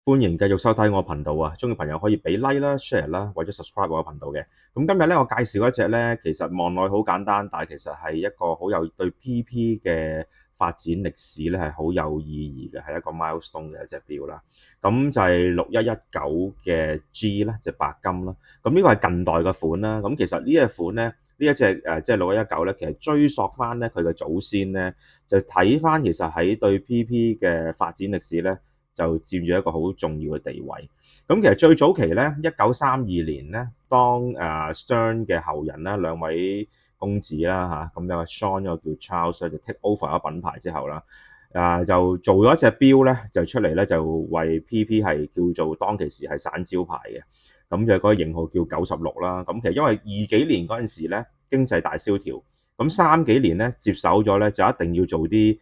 歡迎繼續收睇我頻道啊！鍾意朋友可以俾 like 啦、share 啦，或者 subscribe 我嘅頻道嘅。咁今日咧，我介紹一隻咧，其實望落好簡單，但係其實係一個好有對 PP 嘅發展歷史咧係好有意義嘅，係一個 milestone 嘅一隻錶啦。咁就係6119嘅 G 咧，隻白金啦。咁呢個係近代嘅款啦。咁其實呢一款咧，呢一隻即係6119咧，其實追溯翻咧佢嘅祖先咧，就睇翻其實喺對 PP 嘅發展歷史咧，就佔住一個好重要嘅地位。咁其實最早期咧，1932年咧，當Stern 嘅後人啦，兩位公子啦嚇，咁有個 Sean 一個叫 Charles 就 take over 咗品牌之後啦，就做咗一隻錶咧，就出嚟咧就為 PP 係叫做當其時係散招牌嘅。咁就嗰個型號叫96啦。咁其實因為20幾年嗰陣時咧經濟大蕭條，咁3幾年咧接手咗咧就一定要做啲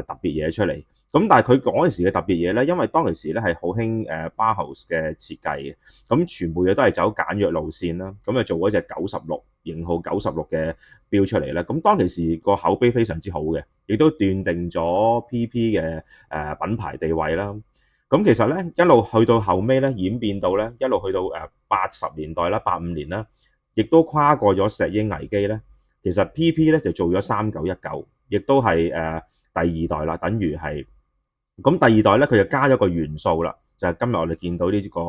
特別嘢出嚟。咁但係佢嗰陣時嘅特別嘢咧，因為當其時咧係好興Bauhaus 嘅設計嘅，咁全部嘢都係走簡約路線啦，咁就做嗰隻96型號96嘅錶出嚟咧。咁當其時個口碑非常之好嘅，亦都斷定咗 PP 嘅品牌地位啦。咁其實咧一路去到後尾咧演變到咧一路去到80年代啦、85年啦，亦都跨過咗石英危機咧。其實 PP 咧就做咗3919，亦都係第二代啦，等於係。咁第二代咧，佢就加咗個元素啦，就係今日我哋見到呢個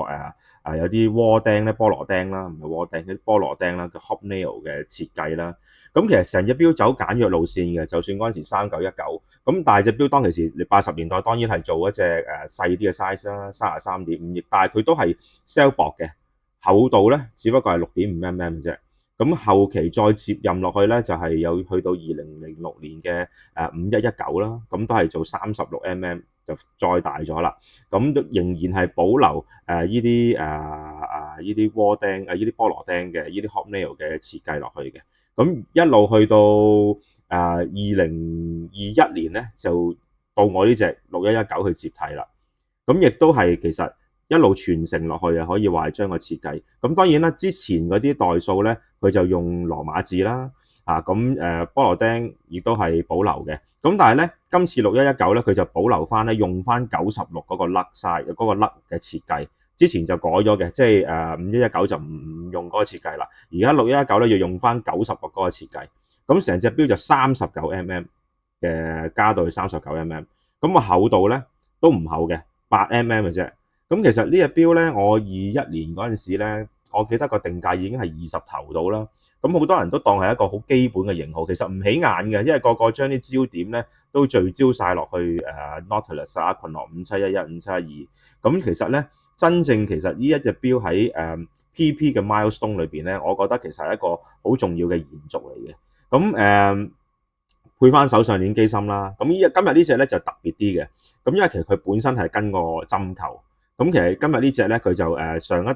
有啲窩釘咧、菠蘿釘啦，唔係窩釘，啲菠蘿釘啦，叫 hobnail 嘅設計啦。咁其實成隻錶走簡約路線嘅，就算嗰陣時3919，咁但係隻錶當其時，你80年代當然係做一隻細啲嘅 size 啦，33.5，但係佢都係 sell 薄嘅，厚度咧只不過係6.5mm 啫。咁後期再接任落去咧，就係有去到2006年嘅5119啦，咁都係做36mm。就再大咗啦，咁仍然係保留依啲依啲窩釘依啲菠蘿釘嘅依啲 hobnail 嘅設計落去嘅。咁一路去到2021年咧，就到我呢隻6119去接替啦。咁亦都係其實一路傳承落去啊，可以話係將個設計。咁當然啦，之前嗰啲代數咧，佢就用羅馬字啦。咁菠蘿釘亦都係保留嘅。咁但係咧，今次6119咧，佢就保留翻咧，用翻96嗰個 lug size 嗰個 lug 嘅設計。之前就改咗嘅，即係5119就唔用嗰個設計啦。而家6119咧要用翻96嗰個設計。咁成隻錶就39mm 嘅，加到去39mm。咁個厚度咧都唔厚嘅，8mm 嘅啫。咁其實呢隻錶咧，我21年嗰陣時咧，我記得個定價已經係20頭到啦。咁好多人都當係一個好基本嘅型號，其實唔起眼嘅，因為個個將啲焦點咧都聚焦晒落去Nautilus 啊、群樂5711、5712。咁其實咧，真正其實呢一隻錶喺PP 嘅 milestone 裏邊咧，我覺得其實係一個好重要嘅延續嚟嘅。咁配翻手上鏈機芯啦。咁今日呢隻咧就特別啲嘅。咁因為其實佢本身係跟個針扣。咁其實今日呢隻咧，佢就上一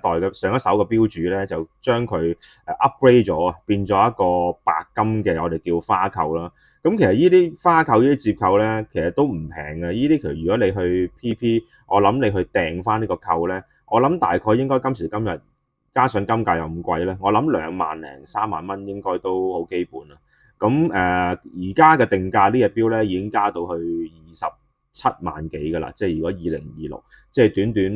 手嘅錶主咧，就將佢upgrade 咗，變咗一個白金嘅我哋叫花扣啦。咁其實呢啲花扣呢啲接扣咧，其實都唔平嘅。呢啲其實如果你去 PP，我諗你去訂翻呢個扣咧，我諗大概應該今時今日加上金價又咁貴咧，我諗2萬零3萬蚊應該都好基本啦。咁而家嘅定價呢隻錶咧已經加到去27萬幾㗎啦，即係如果2026，即係短短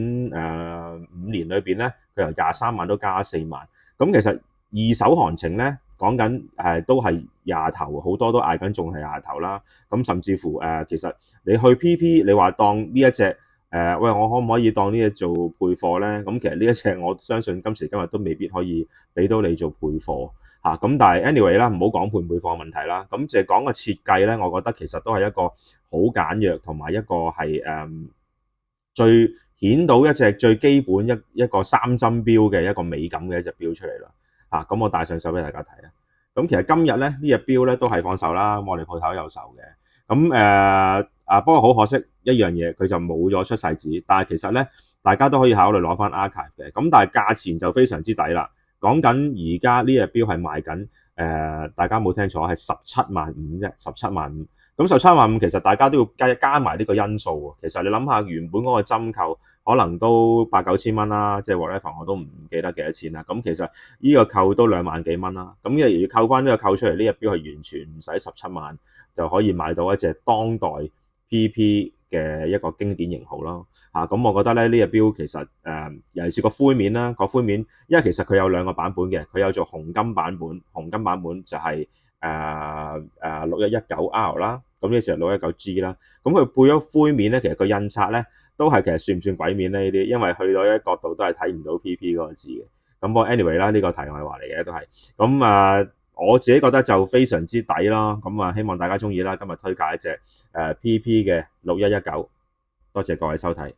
5年裏邊咧，佢由23萬都加4萬。咁其實二手行情咧講緊都係廿頭，好多都嗌緊仲係廿頭啦。咁甚至乎其實你去 PP，你話當呢一隻喂，我可唔可以當呢隻做配貨咧？咁其實呢一隻我相信今時今日都未必可以俾到你做配貨。咁但係 anyway 啦，唔好講配唔配貨嘅問題啦。咁就係講個設計咧，我覺得其實都係一個好簡約同埋一個係最顯到一隻最基本一個3針錶嘅一個美感嘅一隻錶出嚟啦。咁我帶上手俾大家睇啊。咁其實今日咧呢隻錶咧都係放售啦，我哋鋪頭有售嘅。咁不過好可惜一樣嘢，佢就冇咗出世紙。但係其實咧，大家都可以考慮攞翻 archive 嘅。咁但係價錢就非常之抵啦。講緊而家呢隻錶係賣緊大家冇聽錯係17萬5啫，17萬5。咁17萬5其實大家都要加埋呢個因素喎。其實你諗下，原本嗰個針扣可能都8、9千蚊啦，即係 whatever 我都唔記得幾多錢啦。咁其實呢個扣都2萬幾蚊啦。咁要扣翻呢個扣出嚟，呢隻錶係完全唔使17萬就可以買到一隻當代 PP 嘅一個經典型號咯。咁我覺得咧呢隻錶其實尤其是個灰面啦，個灰面，因為其實佢有兩個版本嘅，佢有做紅金版本，紅金版本就係6119R 啦，咁呢就619G 啦。咁佢配咗灰面咧，其實個印刷咧都係其實算唔算鬼面咧？呢啲因為去到一角度都係睇唔到 PP 嗰個字嘅。咁我 anyway 啦，呢個題外話嚟嘅都係。咁我自己覺得就非常之抵啦。咁希望大家中意啦。今日推介一隻PP 嘅6119，多謝各位收睇。